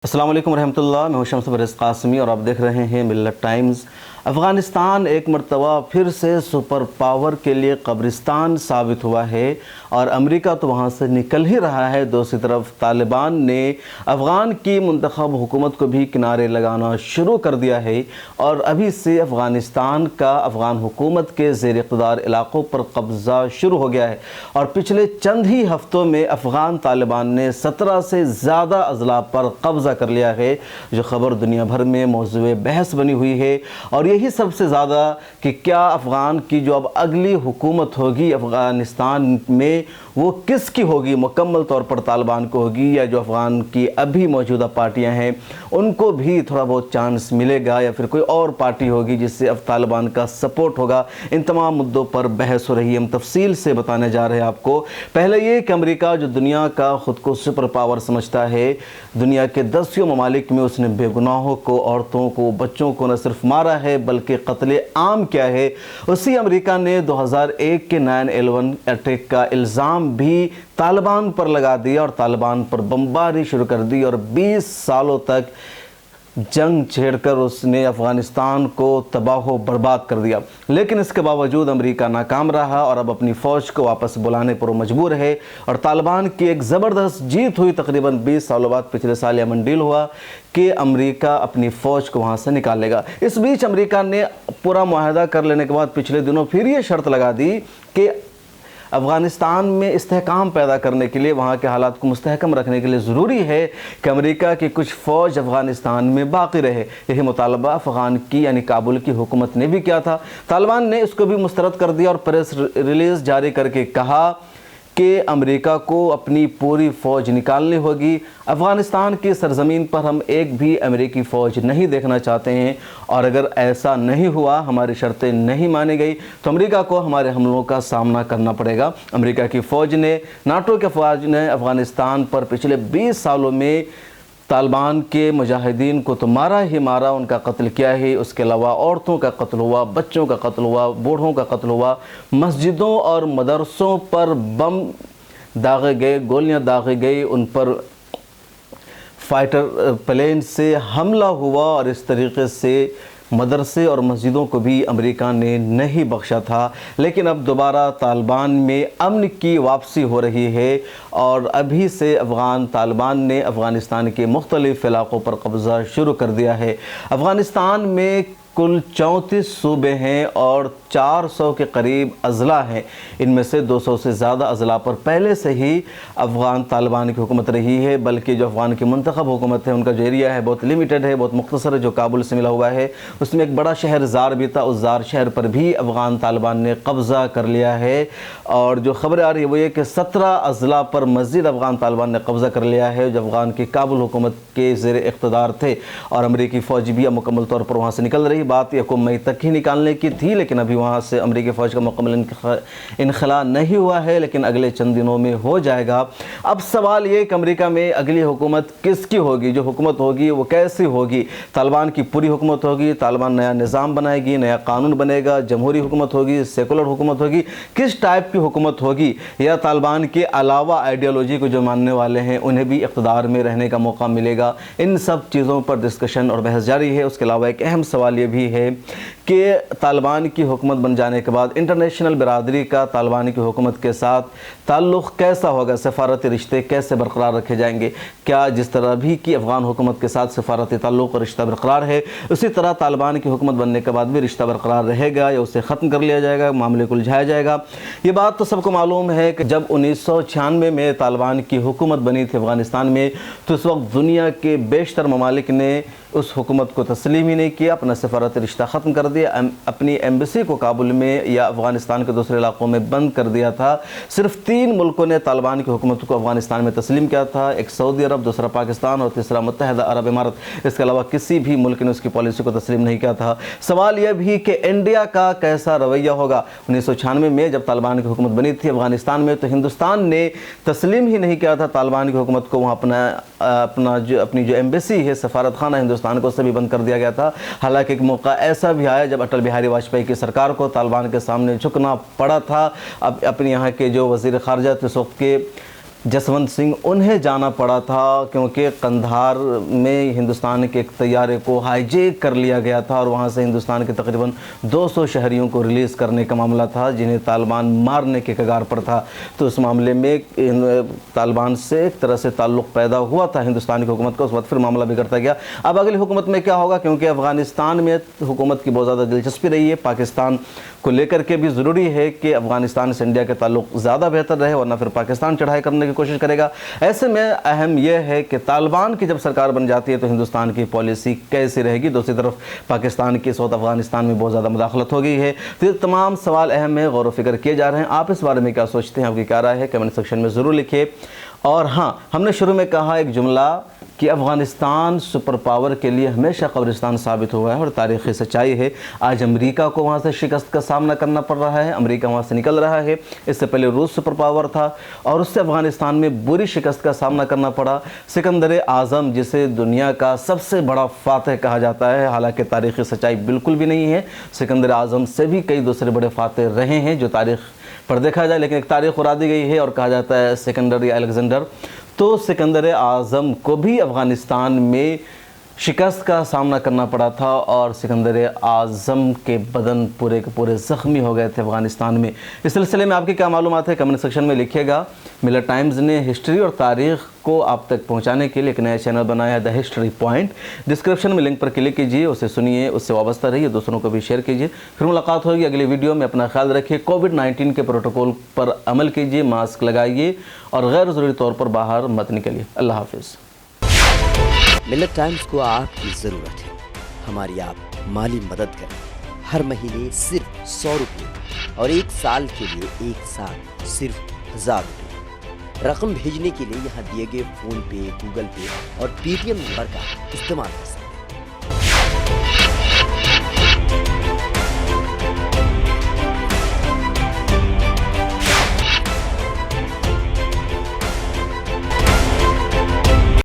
अस्सलाम वालेकुम रहमतुल्लाह। मैं हूं शम्स बरस कासमी और आप देख रहे हैं मिल्लत टाइम्स। अफ़गानिस्तान एक मरतबा फिर से सुपर पावर के लिए कब्रिस्तान साबित हुआ है और अमेरिका तो वहाँ से निकल ही रहा है। दूसरी तरफ तालिबान ने अफ़गान की मुंतखब हुकूमत को भी किनारे लगाना शुरू कर दिया है और अभी से अफ़गानिस्तान का अफ़गान हुकूमत के ज़ेर इक़्तिदार इलाक़ों पर कब्ज़ा शुरू हो गया है। और पिछले चंद ही हफ़्तों में अफ़गान तालिबान ने 17 से ज़्यादा अज़ला पर कब्ज़ा कर लिया है, जो ख़बर दुनिया भर में मौज़ूए बहस बनी हुई है। और यही सबसे ज़्यादा कि क्या अफ़गान की जो अब अगली हुकूमत होगी अफ़गानिस्तान में वो किसकी होगी, मुकम्मल तौर पर तालिबान को होगी या जो अफ़गान की अभी मौजूदा पार्टियां हैं उनको भी थोड़ा बहुत चांस मिलेगा या फिर कोई और पार्टी होगी जिससे अब तालिबान का सपोर्ट होगा। इन तमाम मुद्दों पर बहस हो रही है। हम तफसील से बताने जा रहे हैं आपको। पहले ये कि अमेरिका जो दुनिया का ख़ुद को सुपर पावर समझता है, दुनिया के 10 ममालिक में उसने बेगुनाहों को, औरतों को, बच्चों को न सिर्फ मारा है बल्कि कत्ले आम किया है। उसी अमेरिका ने 2001 के 9/11 अटैक का इल्ज़ाम भी तालिबान पर लगा दिया और तालिबान पर बमबारी शुरू कर दी और 20 सालों तक जंग छेड़कर उसने अफ़गानिस्तान को तबाह बर्बाद कर दिया। लेकिन इसके बावजूद अमेरिका नाकाम रहा और अब अपनी फ़ौज को वापस बुलाने पर मजबूर है और तालिबान की एक ज़बरदस्त जीत हुई। तकरीबन 20 सालों बाद पिछले साल यह मंडील हुआ कि अमेरिका अपनी फ़ौज को वहाँ से निकालेगा। इस बीच अमेरिका ने पूरा मुआहदा कर लेने के बाद पिछले दिनों फिर ये शर्त लगा दी कि अफ़गानिस्तान में इस्तेहकाम पैदा करने के लिए, वहाँ के हालात को मुस्तहकम रखने के लिए ज़रूरी है कि अमेरिका की कुछ फ़ौज अफ़गानिस्तान में बाक़ी रहे। यही मुतालबा अफ़गान की यानी काबुल की हुकूमत ने भी किया था। तालिबान ने इसको भी मुस्तरद कर दिया और प्रेस रिलीज़ जारी करके कहा कि अमेरिका को अपनी पूरी फ़ौज निकालनी होगी। अफ़गानिस्तान की सरज़मीन पर हम एक भी अमेरिकी फ़ौज नहीं देखना चाहते हैं और अगर ऐसा नहीं हुआ, हमारी शर्तें नहीं मानी गई तो अमेरिका को हमारे हमलों का सामना करना पड़ेगा। अमेरिका की फ़ौज ने, नाटो के फ़ौज ने अफ़गानिस्तान पर पिछले 20 सालों में तालिबान के मुजाहिदीन को तो मारा ही मारा, उनका कत्ल किया ही। उसके अलावा औरतों का कत्ल हुआ, बच्चों का कत्ल हुआ, बूढ़ों का कत्ल हुआ, मस्जिदों और मदरसों पर बम दागे गए, गोलियां दागी गई, उन पर फाइटर प्लेन से हमला हुआ और इस तरीके से मदरसे और मस्जिदों को भी अमेरिका ने नहीं बख्शा था। लेकिन अब दोबारा तालिबान में अमन की वापसी हो रही है और अभी से अफ़गान तालिबान ने अफ़गानिस्तान के मुख्तलिफ़ इलाक़ों पर कब्ज़ा शुरू कर दिया है। अफ़गानिस्तान में कुल 34 सूबे हैं और 400 के करीब अज़ला हैं। इनमें से 200 से ज़्यादा अज़ला पर पहले से ही अफ़गान तालिबान की हुकूमत रही है, बल्कि जो अफ़गान की मुंतखब हुकूमत है उनका जो एरिया है बहुत लिमिटेड है, बहुत मुख्तसर है, जो काबुल से मिला हुआ है। उसमें एक बड़ा शहर ज़ार भी था, उस ज़ार शहर पर भी अफ़गान तालिबान ने कब्ज़ा कर लिया है। और जो ख़बरें आ रही है वो ये कि 17 अज़ला पर मज़ीद अफ़गान तालिबान ने कब्ज़ा कर लिया है, जो अफ़गान की काबुल हुकूमत के ज़ेर इक़्तिदार थे। और अमरीकी फ़ौज भी अब मुकम्मल तौर पर वहाँ से निकल रही। बात 1 मई तक ही निकालने की थी, लेकिन अभी वहाँ से अमरीकी फ़ौज का मुकम्मल इनखला नहीं हुआ है, लेकिन अगले चंद दिनों में हो जाएगा। अब सवाल ये कि अमरीका में अगली हुकूमत किसकी होगी, जो हुकूमत होगी वो कैसी होगी। तालिबान की पूरी हुकूमत होगी, तालिबान नया निज़ाम बनाएगी, नया कानून बनेगा, जमहूरी हुकूमत होगी, सेकुलर हुकूमत होगी, किस टाइप की हुकूमत होगी, या तालिबान के अलावा आइडियोलॉजी को जो मानने वाले हैं उन्हें भी इक़्तिदार में रहने का मौका मिलेगा। इन सब चीज़ों पर डिस्कशन और बहस जारी है। उसके अलावा एक अहम सवाल ये भी है कि तालिबान की हुकूमत बन जाने के बाद इंटरनेशनल बिरादरी का तालिबान की हुकूमत के साथ ताल्लुक़ कैसा होगा, सफ़ारती रिश्ते कैसे बरकरार रखे जाएंगे। क्या जिस तरह भी कि अफ़गान हुकूमत के साथ सफ़ारती ताल्लुक़ और रिश्ता बरकरार है, उसी तरह तालिबान की हुकूमत बनने के बाद भी रिश्ता बरकरार रहेगा या उसे ख़त्म कर लिया जाएगा, मामले को उलझाया जाएगा। ये बात तो सबको मालूम है कि जब 1996 में तालिबान की हुकूमत बनी थी अफ़गानिस्तान में, तो उस वक्त दुनिया के बेशतर ममालिक ने उस हुकूमत को तस्लीम ही नहीं किया, अपना सफ़ारती रिश्ता ख़त्म कर दिया, अपनी एम्बेसी को काबुल में या अफ़गानिस्तान के दूसरे इलाक़ों में बंद कर दिया था। सिर्फ 3 मुल्कों ने तालिबान की हुकूमत को अफ़गानिस्तान में तस्लीम किया था, एक सऊदी अरब, दूसरा पाकिस्तान और तीसरा मुत्तहिदा अरब इमारत। इसके अलावा किसी भी मुल्क ने उसकी पॉलिसी को तस्लीम नहीं किया था। सवाल यह भी कि इंडिया का कैसा रवैया होगा। 1996 में जब तालिबान की हुकूमत बनी थी अफ़गानिस्तान में, तो हिंदुस्तान ने तस्लीम ही नहीं किया था तालिबान की हुकूमत को। वहाँ अपनी जो एम्बेसी है, सफारत खाना हिंदुस्तान को सभी बंद कर दिया गया था। हालांकि एक मौका ऐसा भी आया जब अटल बिहारी वाजपेयी की सरकार को तालिबान के सामने झुकना पड़ा था। अब अपने यहाँ के जो वज़ीर ख़ारजा थे उस वक्त के जसवंत सिंह, उन्हें जाना पड़ा था क्योंकि कंधार में हिंदुस्तान के एक तैयारे को हाईजैक कर लिया गया था और वहाँ से हिंदुस्तान के तकरीबन 200 शहरियों को रिलीज़ करने का मामला था जिन्हें तालिबान मारने के कगार पर था। तो उस मामले में तालिबान से एक तरह से ताल्लुक़ पैदा हुआ था हिंदुस्तान की हुकूमत का, उस वक्त फिर मामला बिगड़ता गया। अब अगली हुकूमत में क्या होगा, क्योंकि अफ़गानिस्तान में हुकूमत की बहुत ज़्यादा दिलचस्पी रही है, पाकिस्तान को लेकर के भी ज़रूरी है कि अफ़गानिस्तान से इंडिया के ताल्लुक़ ज़्यादा बेहतर रहे, वरना फिर पाकिस्तान चढ़ाई करने की कोशिश करेगा। ऐसे में अहम यह है कि तालिबान की जब सरकार बन जाती है तो हिंदुस्तान की पॉलिसी कैसी रहेगी। दूसरी तरफ पाकिस्तान की इस वक्त अफ़गानिस्तान में बहुत ज़्यादा मुदाखलत हो गई है। तो ये तमाम सवाल अहम है, गौर व फिक्र किए जा रहे हैं। आप इस बारे में क्या सोचते हैं, आपकी क्या राय है, कमेंट सेक्शन में ज़रूर लिखिए। और हाँ, हमने शुरू में कहा एक जुमला कि अफ़गानिस्तान सुपर पावर के लिए हमेशा कब्रिस्तान साबित हुआ है और तारीख़ी सच्चाई है। आज अमेरिका को वहाँ से शिकस्त का सामना करना पड़ रहा है, अमेरिका वहाँ से निकल रहा है। इससे पहले रूस सुपर पावर था और उससे अफ़गानिस्तान में बुरी शिकस्त का सामना करना पड़ा। सिकंदर आज़म, जिसे दुनिया का सबसे बड़ा फातह कहा जाता है, हालांकि तारीख़ी सच्चाई बिल्कुल भी नहीं है। सिकंदर आज़म से भी कई दूसरे बड़े फातह रहे हैं जो तारीख़ पर देखा जाए, लेकिन एक तारीख़ उड़ा दी गई है और कहा जाता है सिकंदर या अलेक्जेंडर। तो सिकंदर आज़म को भी अफ़गानिस्तान में शिकस्त का सामना करना पड़ा था और सिकंदर आज़म के बदन पूरे के पूरे ज़ख्मी हो गए थे अफ़गानिस्तान में। इस सिलसिले में आपकी क्या मालूमात है, कमेंट सेक्शन में लिखिएगा। मिलर टाइम्स ने हिस्ट्री और तारीख़ को आप तक पहुंचाने के लिए एक नया चैनल बनाया है, द हिस्ट्री पॉइंट। डिस्क्रिप्शन में लिंक पर क्लिक कीजिए, उसे सुनिए, उससे वाबस्ता रहिए, दूसरों को भी शेयर कीजिए। फिर मुलाकात होगी अगली वीडियो में। अपना ख्याल रखिए, कोविड-19 के प्रोटोकॉल पर अमल कीजिए, मास्क लगाइए और गैर ज़रूरी तौर पर बाहर मत निकलिए। अल्लाह हाफिज़। मिलत टाइम्स को आपकी ज़रूरत है, हमारी आप माली मदद करें। हर महीने सिर्फ 100 रुपये और 1 साल के लिए 1 साल सिर्फ 1000 रुपये। रकम भेजने के लिए यहाँ दिए गए फ़ोन पे, गूगल पे और पेटीएम नंबर का इस्तेमाल कर सकते हैं।